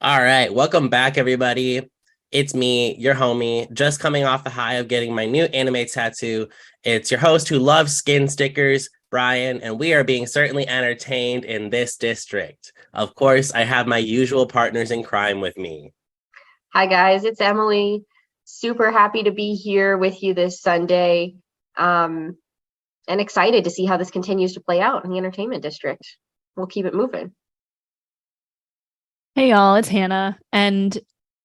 All right, welcome back, everybody. It's me, your homie, just coming off the high of getting my new anime tattoo. It's your host who loves skin stickers, Bryan, and we are being certainly entertained in this district. Of course, I have my usual partners in crime with me. Hi guys, it's Emily. Super happy to be here with you this Sunday. Um, and excited to see how this continues to play out in the entertainment district. We'll keep it moving. Hey y'all, it's Hannah. And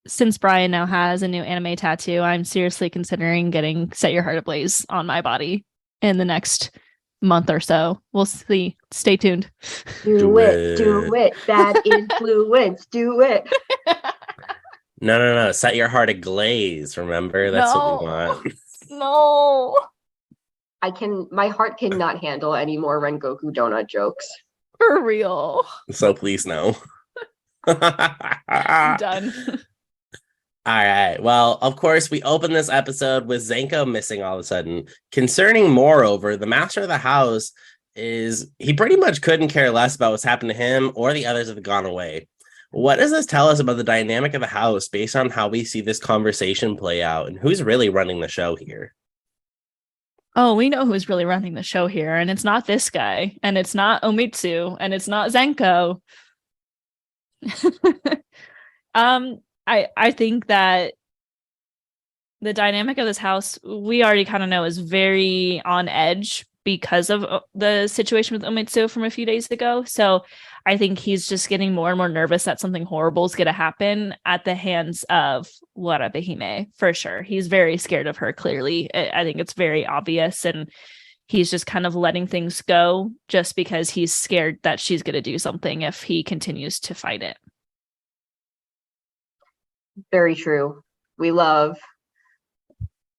since Bryan now has a new anime tattoo, I'm seriously considering getting Set Your Heart Ablaze on my body in the next month or so. We'll see. Stay tuned. Do it. Bad influence, do it. No. Set your heart ablaze. Remember, that's what we want. No. My heart cannot handle any more Rengoku donut jokes. For real. So please no. I'm done. All right. Well, of course, we open this episode with Zenko missing all of a sudden. Concerning, moreover, the master of the house is he pretty much couldn't care less about what's happened to him or the others that have gone away. What does this tell us about the dynamic of the house based on how we see this conversation play out and who's really running the show here? Oh, we know who's really running the show here, and it's not this guy, and it's not Omitsu, and it's not Zenko. I think that the dynamic of this house, we already kind of know, is very on edge because of the situation with Omitsu from a few days ago. So I think he's just getting more and more nervous that something horrible is going to happen at the hands of Warabe, for sure. He's very scared of her, clearly. I think it's very obvious, and he's just kind of letting things go just because he's scared that she's going to do something if he continues to fight it. Very true. We love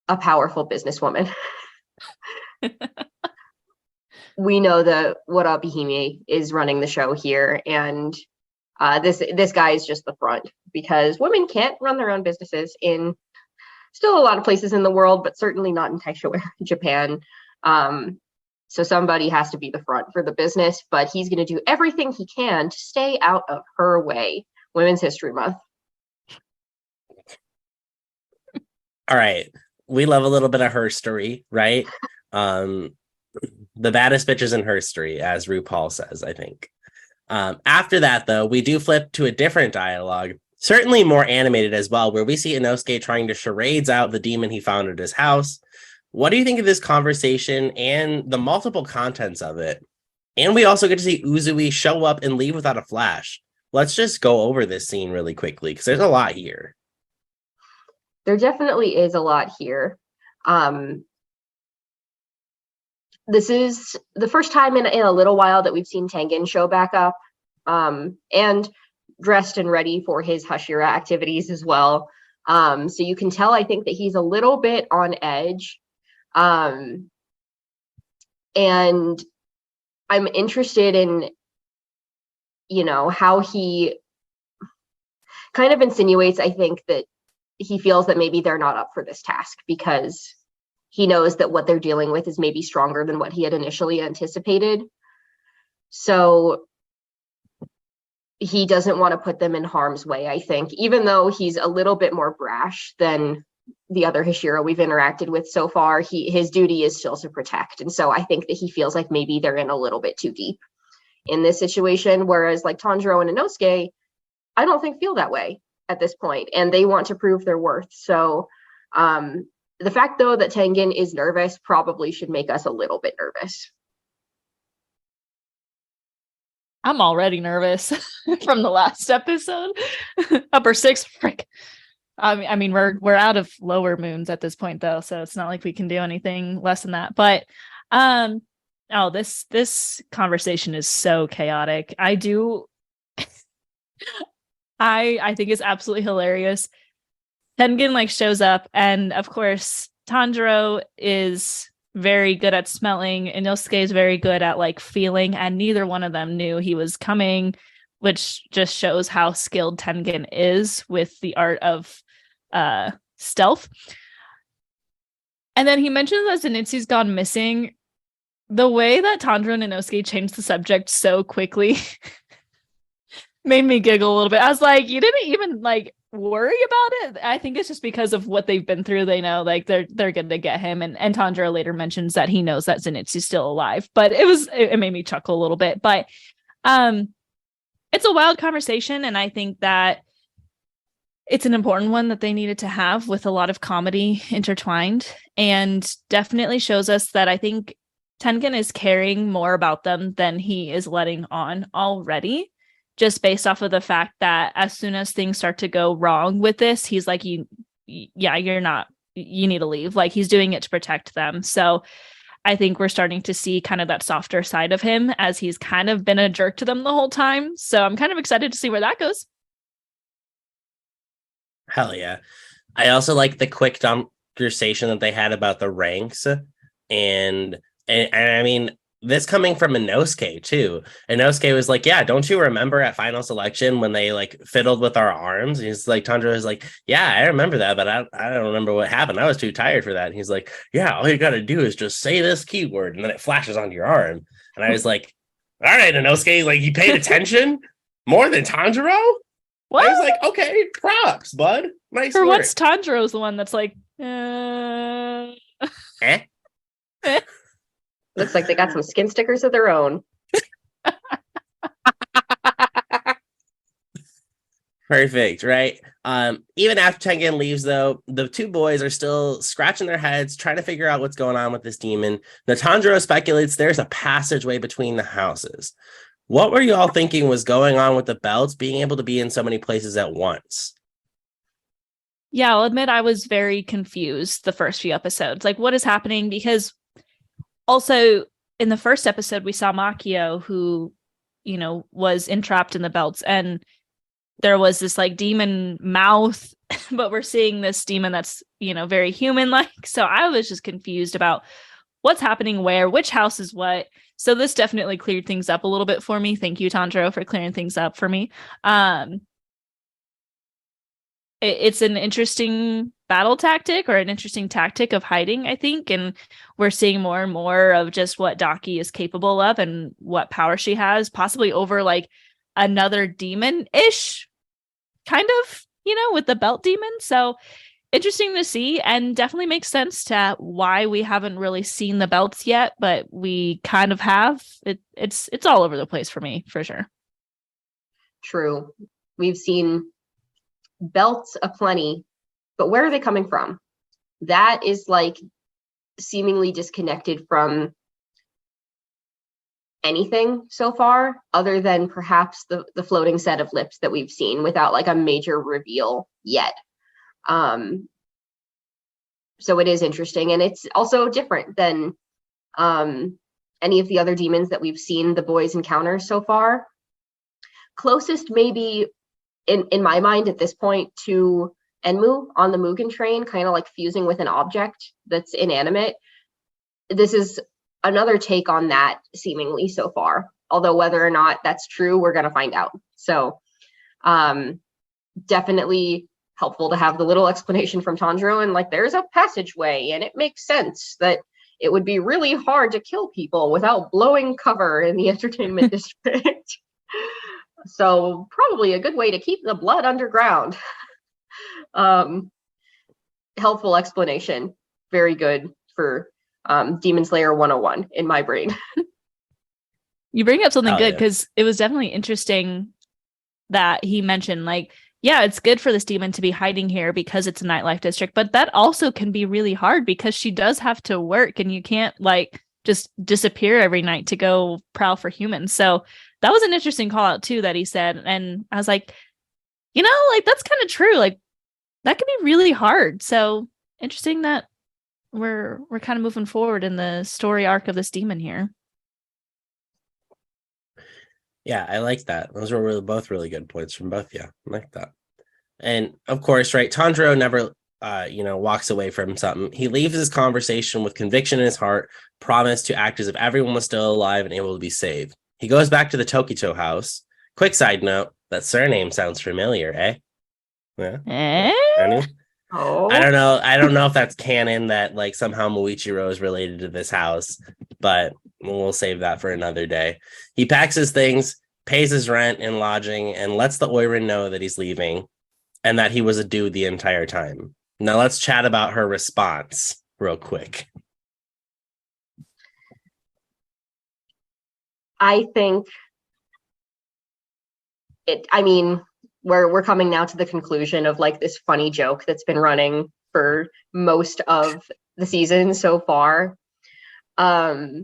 a powerful businesswoman. We know that Warabe is running the show here, and this guy is just the front because women can't run their own businesses in still a lot of places in the world, but certainly not in Taisho, Japan. So somebody has to be the front for the business, but he's going to do everything he can to stay out of her way. Women's History Month. All right. We love a little bit of her story, right? The baddest bitches in her story, as RuPaul says, I think. After that, though, we do flip to a different dialogue, certainly more animated as well, where we see Inosuke trying to charades out the demon he found at his house. What do you think of this conversation and the multiple contents of it? And we also get to see Uzui show up and leave without a flash. Let's just go over this scene really quickly, because there's a lot here. There definitely is a lot here. This is the first time in a little while that we've seen Tengen show back up, and dressed and ready for his Hashira activities as well. So you can tell, I think, that he's a little bit on edge. And I'm interested in, how he kind of insinuates, I think, that he feels that maybe they're not up for this task because he knows that what they're dealing with is maybe stronger than what he had initially anticipated. So he doesn't want to put them in harm's way, I think, even though he's a little bit more brash than the other Hashira we've interacted with so far. His duty is still to protect. And so I think that he feels like maybe they're in a little bit too deep in this situation. Whereas like Tanjiro and Inosuke, I don't think feel that way at this point, and they want to prove their worth. So the fact, though, that Tengen is nervous probably should make us a little bit nervous. I'm already nervous from the last episode. Upper six, frick. I mean, we're out of lower moons at this point, though, so it's not like we can do anything less than that. But this conversation is so chaotic. I think it's absolutely hilarious. Tengen shows up, and of course Tanjiro is very good at smelling, and Inosuke is very good at feeling, and neither one of them knew he was coming, which just shows how skilled Tengen is with the art of stealth. And then he mentions that Zenitsu's gone missing. The way that Tanjiro and Inosuke changed the subject so quickly Made me giggle a little bit. I was like, you didn't even like worry about it. I think it's just because of what they've been through. They know like they're gonna get him. And Tandra later mentions that he knows that Zenitsu's still alive. But it made me chuckle a little bit. But it's a wild conversation, and I think that it's an important one that they needed to have with a lot of comedy intertwined, and definitely shows us that I think Tengen is caring more about them than he is letting on already, just based off of the fact that as soon as things start to go wrong with this, he's like, you need to leave. Like, he's doing it to protect them. So I think we're starting to see kind of that softer side of him, as he's kind of been a jerk to them the whole time. So I'm kind of excited to see where that goes. Hell yeah. I also like the quick conversation that they had about the ranks, and I mean, this coming from Inosuke too. Inosuke was like, yeah, don't you remember at final selection when they like fiddled with our arms? And he's like, Tandra was like, yeah, I remember that, but I don't remember what happened. I was too tired for that. And he's like, yeah, all you got to do is just say this keyword and then it flashes onto your arm. And I was like, all right, Inosuke, like, you paid attention more than Tanjiro? What? I was like, okay, props, bud. Nice For work. once, Tanjiro's the one that's like, Eh? Looks like they got some skin stickers of their own. Perfect, right? Even after Tengen leaves, though, the two boys are still scratching their heads, trying to figure out what's going on with this demon. Tanjiro speculates there's a passageway between the houses. What were you all thinking was going on with the belts being able to be in so many places at once? Yeah, I'll admit I was very confused the first few episodes. Like, what is happening? Because also in the first episode, we saw Makio, who, was entrapped in the belts, and there was this like demon mouth, but we're seeing this demon that's, very human-like. So I was just confused about what's happening where, which house is what. So this definitely cleared things up a little bit for me. Thank you, Tanjiro, for clearing things up for me. It's an interesting battle tactic, or an interesting tactic of hiding, I think. And we're seeing more and more of just what Daki is capable of and what power she has, possibly over like another demon-ish kind of, with the belt demon. So interesting to see, and definitely makes sense to why we haven't really seen the belts yet, but we kind of have. It's all over the place for me, for sure. True. We've seen belts aplenty, but where are they coming from? That is like seemingly disconnected from anything so far, other than perhaps the floating set of lips that we've seen without like a major reveal yet. So it is interesting, and it's also different than any of the other demons that we've seen the boys encounter so far. Closest maybe in my mind at this point to Enmu on the Mugen train, kind of like fusing with an object that's inanimate. This is another take on that seemingly so far, although whether or not that's true, we're going to find out. So definitely helpful to have the little explanation from Tanjiro, and like, there's a passageway, and it makes sense that it would be really hard to kill people without blowing cover in the entertainment district. So probably a good way to keep the blood underground. Helpful explanation. Very good for Demon Slayer 101 in my brain. You bring up something good, yeah. because it was definitely interesting that he mentioned, like, yeah, it's good for this demon to be hiding here because it's a nightlife district, but that also can be really hard because she does have to work, and you can't like just disappear every night to go prowl for humans. So that was an interesting call out too that he said, and I was like, like, that's kind of true. Like, that can be really hard. So interesting that we're kind of moving forward in the story arc of this demon here. Yeah, I like that. Those were both really good points from both. Yeah, I like that. And of course, right, Tanjiro never, walks away from something. He leaves his conversation with conviction in his heart, promise to act as if everyone was still alive and able to be saved. He goes back to the Tokito house. Quick side note, that surname sounds familiar, eh? Yeah. Oh, I don't know. I don't know if that's canon that like somehow Muichiro is related to this house, but we'll save that for another day. He packs his things pays his rent and lodging, and lets the Oiran know that he's leaving and that he was a dude the entire time. Now let's chat about her response real quick. I think we're coming now to the conclusion of like this funny joke that's been running for most of the season so far. I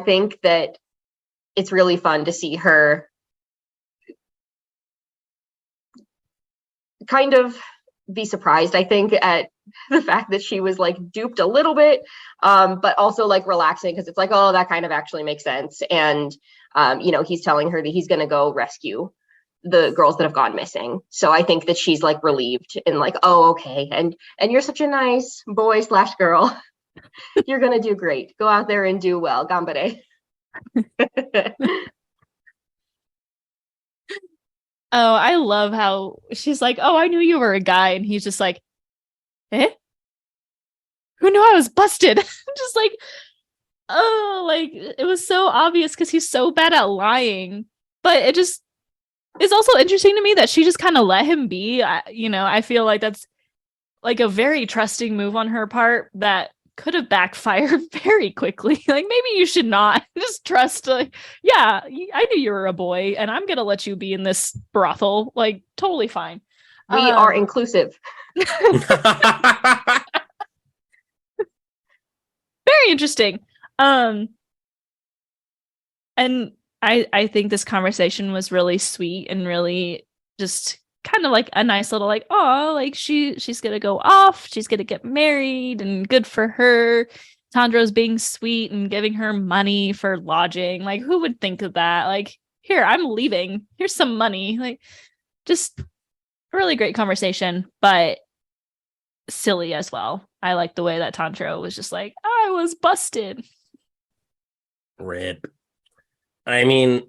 think that it's really fun to see her kind of be surprised, I think, at the fact that she was like duped a little bit, but also like relaxing because it's like, oh, that kind of actually makes sense. And he's telling her that he's going to go rescue the girls that have gone missing. So I think that she's like relieved and like, oh, okay, and you're such a nice boy / girl. You're gonna do great. Go out there and do well. Gambare. Oh, I love how she's like, oh, I knew you were a guy. And he's just like, eh? Who knew I was busted? Just like, oh, like it was so obvious because he's so bad at lying. But it just is also interesting to me that she just kind of let him be. I feel like that's like a very trusting move on her part that could have backfired very quickly. Like maybe you should not just trust. Like, yeah, I knew you were a boy, and I'm gonna let you be in this brothel. Like totally fine. We are inclusive. Very interesting. And I think this conversation was really sweet and really just kind of like a nice little like, oh, like she's gonna go off, she's gonna get married, and good for her. Tanjiro's being sweet and giving her money for lodging. Like, who would think of that? Like, here, I'm leaving. Here's some money. Like, just a really great conversation, but silly as well. I like the way that Tanjiro was just like, I was busted. Rip. I mean,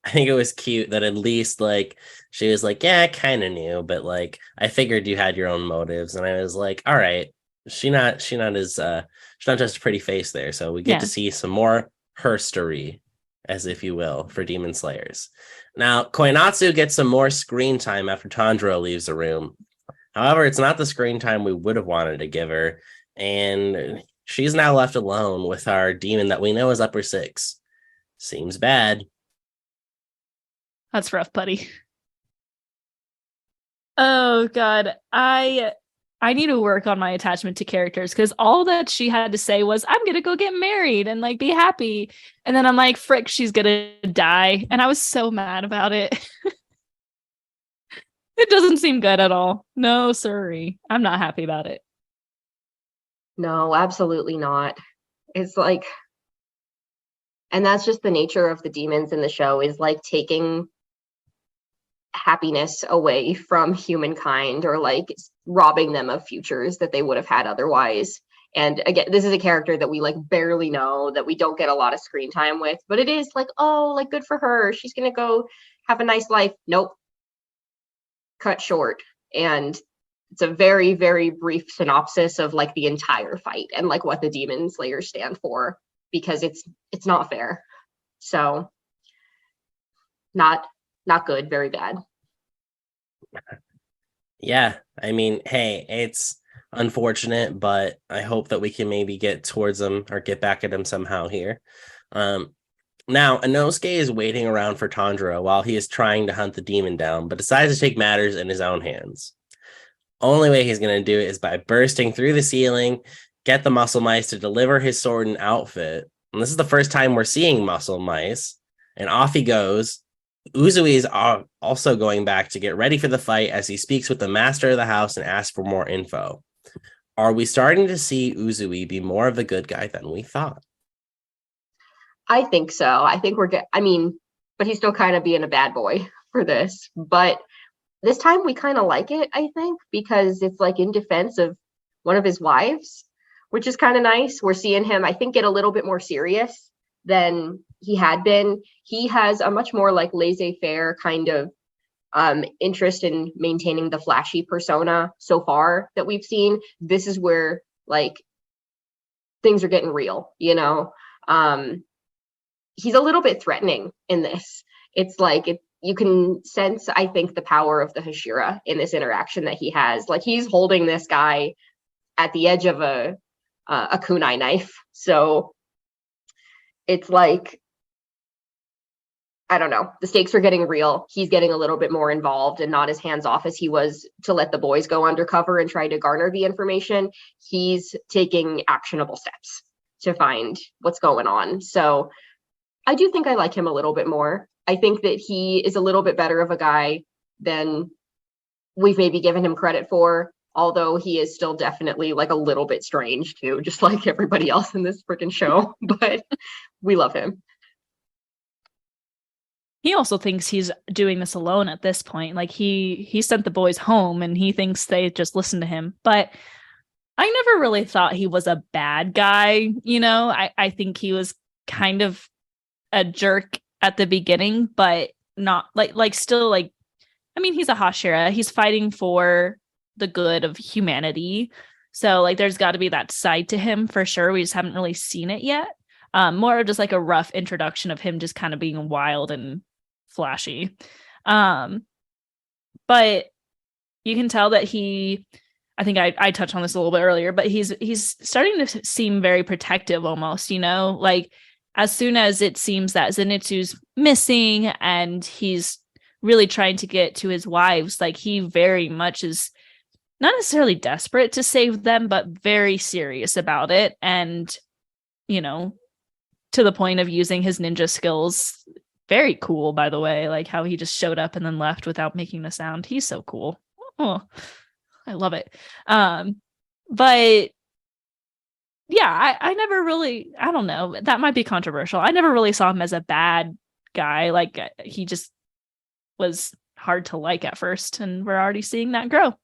I think it was cute that at least like she was like, yeah, I kind of knew, but like I figured you had your own motives, and I was like, all right, she's not just a pretty face there, so we get to see some more herstory, as if you will, for Demon Slayers. Now, Koinatsu gets some more screen time after Tanjiro leaves the room. However, it's not the screen time we would have wanted to give her, and she's now left alone with our demon that we know is upper 6. Seems bad. That's rough, buddy. Oh god, I need to work on my attachment to characters because all that she had to say was, I'm gonna go get married and like be happy. And then I'm like, frick, she's gonna die. And I was so mad about it. It doesn't seem good at all. No, sorry. I'm not happy about it. No, absolutely not. It's like, and that's just the nature of the demons in the show, is like taking happiness away from humankind, or like robbing them of futures that they would have had otherwise. And again, this is a character that we like barely know, that we don't get a lot of screen time with, but it is like, oh, like good for her, she's gonna go have a nice life. Nope. Cut short. And it's a very, very brief synopsis of like the entire fight and like what the Demon Slayers stand for, because it's not fair. So not good, very bad. Yeah, I mean, hey, it's unfortunate, but I hope that we can maybe get towards them or get back at them somehow here. Now, Inosuke is waiting around for Tanjiro while he is trying to hunt the demon down, but decides to take matters in his own hands. Only way he's going to do it is by bursting through the ceiling, get the muscle mice to deliver his sword and outfit. And this is the first time we're seeing muscle mice, and off he goes. Uzui is also going back to get ready for the fight as he speaks with the master of the house and asks for more info. Are we starting to see Uzui be more of the good guy than we thought? I think so. I think we're good. I mean, but he's still kind of being a bad boy for this. But this time we kind of like it, I think, because it's like in defense of one of his wives, which is kind of nice. We're seeing him, I think, get a little bit more serious than he had been. He has a much more like laissez-faire kind of interest in maintaining the flashy persona so far that we've seen. This is where like things are getting real, you know. he's a little bit threatening in this. It's like you can sense, I think, the power of the Hashira in this interaction that he has. Like, he's holding this guy at the edge of a kunai knife. So it's like, I don't know, the stakes are getting real. He's getting a little bit more involved and not as hands off as he was to let the boys go undercover and try to garner the information. He's taking actionable steps to find what's going on. So I do think I like him a little bit more. I think that he is a little bit better of a guy than we've maybe given him credit for, although he is still definitely like a little bit strange too, just like everybody else in this freaking show. But we love him. He also thinks he's doing this alone at this point. Like, he sent the boys home and he thinks they just listen to him. But I never really thought he was a bad guy. You know, I think he was kind of a jerk at the beginning, but not like still like, I mean, he's a Hashira. He's fighting for the good of humanity. So like, there's got to be that side to him for sure. We just haven't really seen it yet. More of just like a rough introduction of him just kind of being wild and flashy. But you can tell that I think I touched on this a little bit earlier, but he's starting to seem very protective almost, you know, like as soon as it seems that Zenitsu's missing and he's really trying to get to his wives, like he very much is not necessarily desperate to save them, but very serious about it. And, you know, to the point of using his ninja skills. Very cool, by the way, like how he just showed up and then left without making a sound. He's so cool. Oh, I love it. But yeah, I never really, I don't know, that might be controversial. I never really saw him as a bad guy. Like, he just was hard to like at first, and we're already seeing that grow.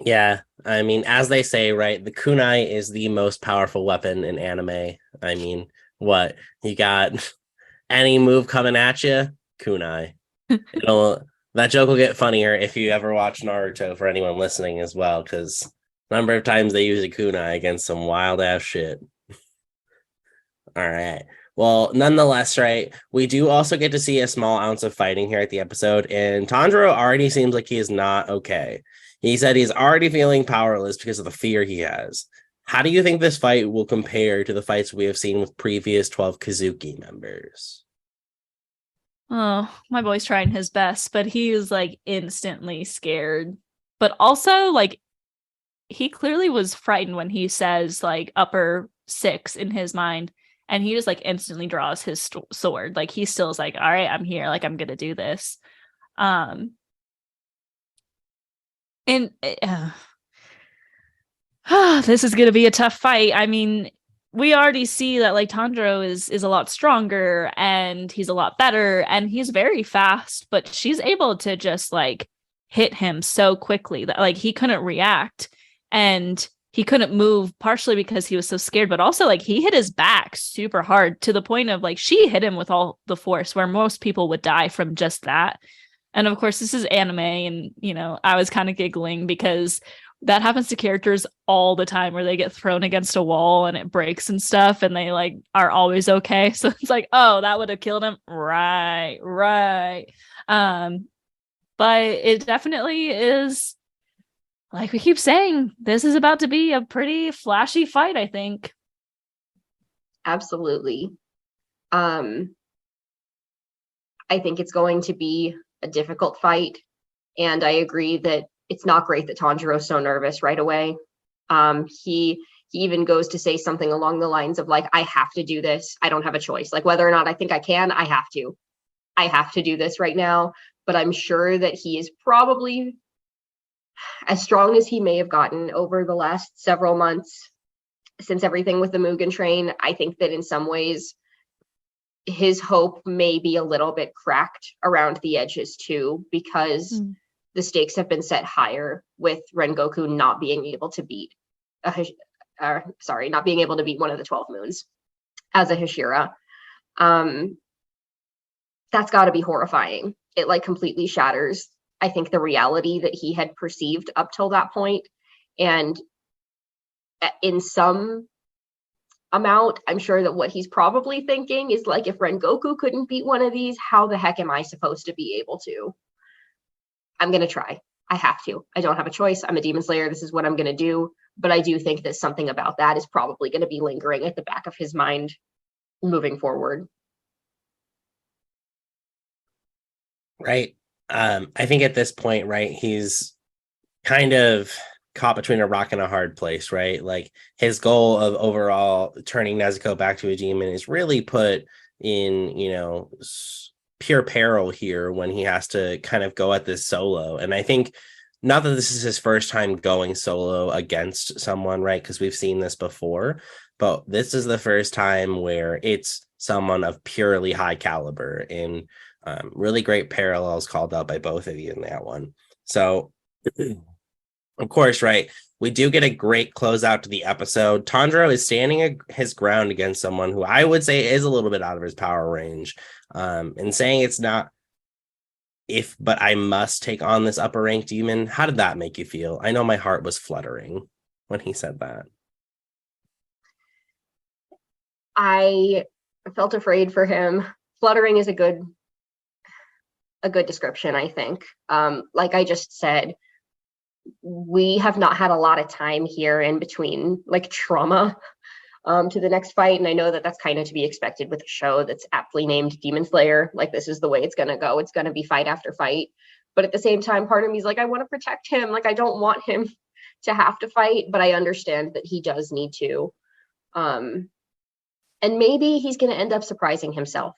Yeah, I mean, as they say, right, the kunai is the most powerful weapon in anime. I mean, what? You got any move coming at you, kunai. That joke will get funnier if you ever watch Naruto, for anyone listening as well, because number of times they use a kunai against some wild ass shit. All right. Well, nonetheless, right, we do also get to see a small ounce of fighting here at the episode, and Tanjiro already seems like he is not okay. He said he's already feeling powerless because of the fear he has. How do you think this fight will compare to the fights we have seen with previous 12 Kazuki members? Oh, my boy's trying his best, but he is like instantly scared. But also, like, he clearly was frightened when he says like upper 6 in his mind, and he just like instantly draws his sword. Like, he still is like, all right, I'm here, like I'm gonna do this. And this is gonna be a tough fight. I mean, we already see that like Tanjiro is a lot stronger and he's a lot better and he's very fast, but she's able to just like hit him so quickly that like he couldn't react and he couldn't move, partially because he was so scared, but also like he hit his back super hard to the point of like she hit him with all the force where most people would die from just that. And of course, this is anime, and you know, I was kind of giggling because that happens to characters all the time where they get thrown against a wall and it breaks and stuff, and they like are always okay. So it's like, oh, that would have killed him. Right. But it definitely is, like we keep saying, this is about to be a pretty flashy fight, I think. Absolutely. I think it's going to be a difficult fight. And I agree that it's not great that Tanjiro's so nervous right away. He even goes to say something along the lines of like, I have to do this. I don't have a choice. Like, whether or not I think I can, I have to. I have to do this right now. But I'm sure that he is probably as strong as he may have gotten over the last several months since everything with the Mugen Train. I think that in some ways, his hope may be a little bit cracked around the edges too, because the stakes have been set higher with Rengoku not being able to beat not being able to beat one of the 12 moons as a Hashira. That's got to be horrifying. It like completely shatters, I think, the reality that he had perceived up till that point. And in some amount. I'm sure that what he's probably thinking is like, if Rengoku couldn't beat one of these, how the heck am I supposed to be able to? I'm going to try. I have to. I don't have a choice. I'm a demon slayer. This is what I'm going to do. But I do think that something about that is probably going to be lingering at the back of his mind moving forward. Right. I think at this point, right, he's kind of caught between a rock and a hard place, right? Like his goal of overall turning Nezuko back to a demon is really put in, pure peril here when he has to kind of go at this solo. And I think not that this is his first time going solo against someone, right? Because we've seen this before, but this is the first time where it's someone of purely high caliber, and really great parallels called out by both of you in that one. So, of course, right, we do get a great closeout to the episode. Tanjiro is standing his ground against someone who I would say is a little bit out of his power range, and saying it's not but I must take on this upper rank demon. How did that make you feel? I know my heart was fluttering when he said that. I felt afraid for him. Fluttering is a good description, I think. Like I just said, we have not had a lot of time here in between like trauma to the next fight. And I know that that's kind of to be expected with a show that's aptly named Demon Slayer. Like, this is the way it's going to go. It's going to be fight after fight. But at the same time, part of me is like, I want to protect him. Like, I don't want him to have to fight, but I understand that he does need to. And maybe he's going to end up surprising himself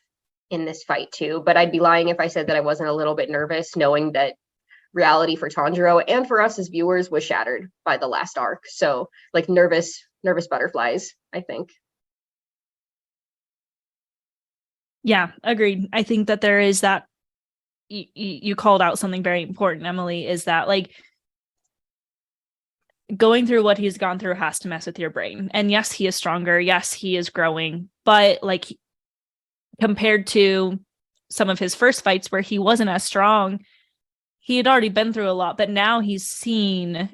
in this fight too. But I'd be lying if I said that I wasn't a little bit nervous, knowing that reality for Tanjiro and for us as viewers was shattered by the last arc. So like nervous butterflies, I think. Yeah, agreed. I think that there is that you called out something very important, Emily, is that like going through what he's gone through has to mess with your brain. And yes, he is stronger. Yes, he is growing. But like compared to some of his first fights where he wasn't as strong, he had already been through a lot. But now he's seen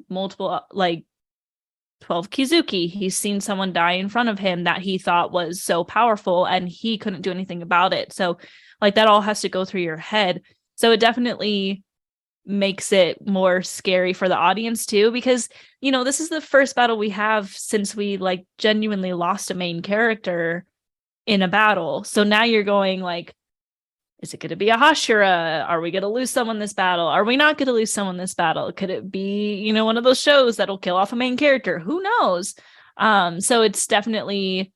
multiple, like 12 Kizuki. He's seen someone die in front of him that he thought was so powerful, and he couldn't do anything about it. So like that all has to go through your head. So it definitely makes it more scary for the audience too, because this is the first battle we have since we like genuinely lost a main character in a battle. So now you're going like, is it going to be a Hashira? Are we going to lose someone this battle? Are we not going to lose someone this battle? Could it be, one of those shows that'll kill off a main character? Who knows? So it's definitely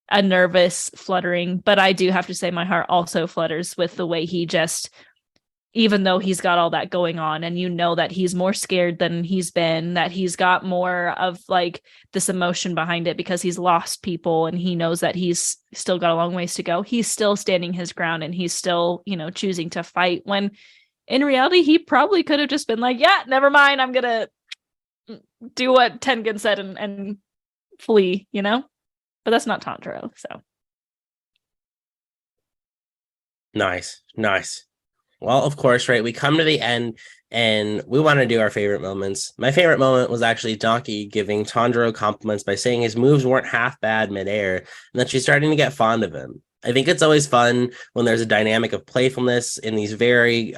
a nervous fluttering, but I do have to say my heart also flutters with the way he just, even though he's got all that going on, and that he's more scared than he's been, that he's got more of like this emotion behind it because he's lost people, and he knows that he's still got a long ways to go. He's still standing his ground, and he's still, choosing to fight, when in reality, he probably could have just been like, yeah, never mind. I'm going to do what Tengen said and flee, but that's not Tanjiro. So. Nice. Well, of course, right, we come to the end and we want to do our favorite moments. My favorite moment was actually Daki giving Tanjiro compliments by saying his moves weren't half bad midair, and that she's starting to get fond of him. I think it's always fun when there's a dynamic of playfulness in these very,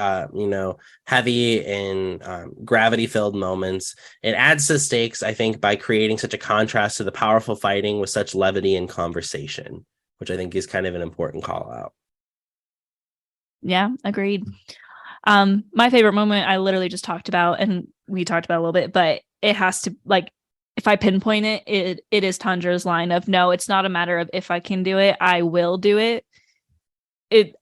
heavy and gravity-filled moments. It adds to stakes, I think, by creating such a contrast to the powerful fighting with such levity and conversation, which I think is kind of an important call out. Yeah, agreed. My favorite moment I literally just talked about, and we talked about a little bit, but it has to, like, if I pinpoint it is Tanjiro's line of, no, it's not a matter of if I can do it, I will do it.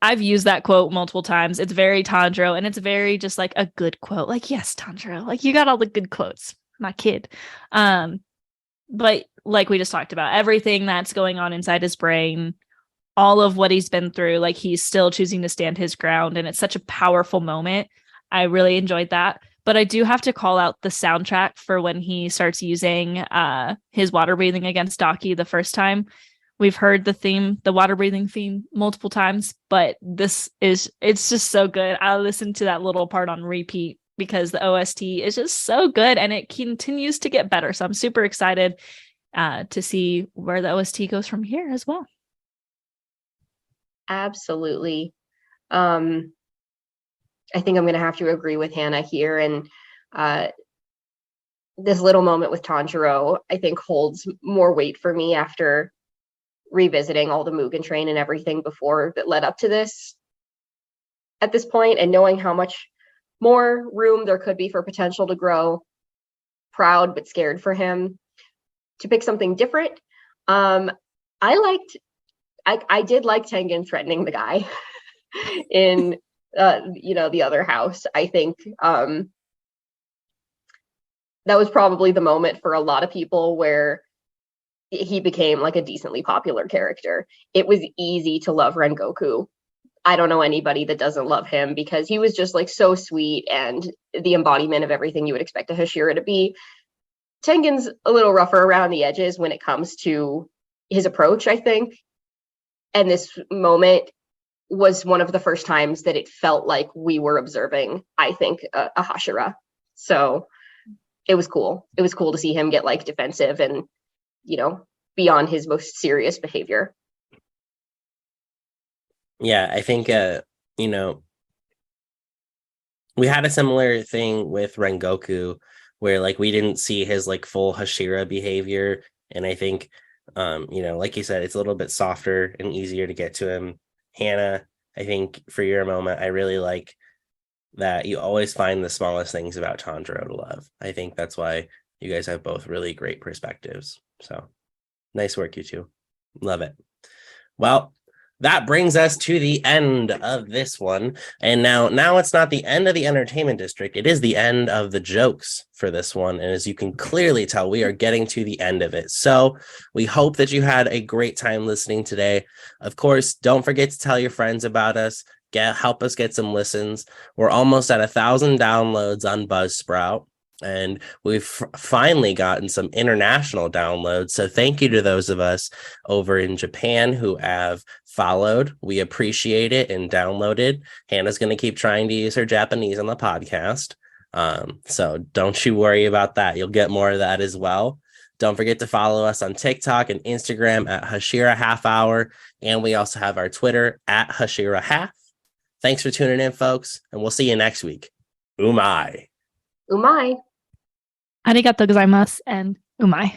I've used that quote multiple times. It's very Tanjiro, and it's very just like a good quote. Like, yes, Tanjiro, like you got all the good quotes, my kid. But like we just talked about, everything that's going on inside his brain, all of what he's been through, like he's still choosing to stand his ground, and it's such a powerful moment. I really enjoyed that. But I do have to call out the soundtrack for when he starts using his water breathing against Daki the first time. We've heard the water breathing theme multiple times, but it's just so good. I listened to that little part on repeat because the OST is just so good, and it continues to get better. So I'm super excited. to see where the OST goes from here as well. Absolutely. I think I'm going to have to agree with Hannah here. And this little moment with Tanjiro, I think, holds more weight for me after revisiting all the Mugen Train and everything before that led up to this at this point, and knowing how much more room there could be for potential to grow. Proud but scared for him to pick something different. I did like Tengen threatening the guy in the other house. I think that was probably the moment for a lot of people where he became like a decently popular character. It was easy to love Rengoku. I don't know anybody that doesn't love him because he was just like so sweet and the embodiment of everything you would expect a Hashira to be. Tengen's a little rougher around the edges when it comes to his approach, I think. And this moment was one of the first times that it felt like we were observing, I think, a Hashira. So it was cool. It was cool to see him get like defensive and, be on his most serious behavior. Yeah, I think, we had a similar thing with Rengoku where like we didn't see his like full Hashira behavior. And I think, like you said, it's a little bit softer and easier to get to him. Hannah, I think for your moment, I really like that you always find the smallest things about Tanjiro to love. I think that's why you guys have both really great perspectives. So nice work, you two. Love it. Well, that brings us to the end of this one. And now it's not the end of the entertainment district. It is the end of the jokes for this one. And as you can clearly tell, we are getting to the end of it. So we hope that you had a great time listening today. Of course, don't forget to tell your friends about us. Help us get some listens. We're almost at 1,000 downloads on Buzzsprout. And we've finally gotten some international downloads. So thank you to those of us over in Japan who have followed. We appreciate it and downloaded. Hannah's going to keep trying to use her Japanese on the podcast. So don't you worry about that. You'll get more of that as well. Don't forget to follow us on TikTok and Instagram at Hashira Half Hour. And we also have our Twitter at Hashira Half. Thanks for tuning in, folks. And we'll see you next week. Umai. Umai. Arigatou gozaimasu and umai.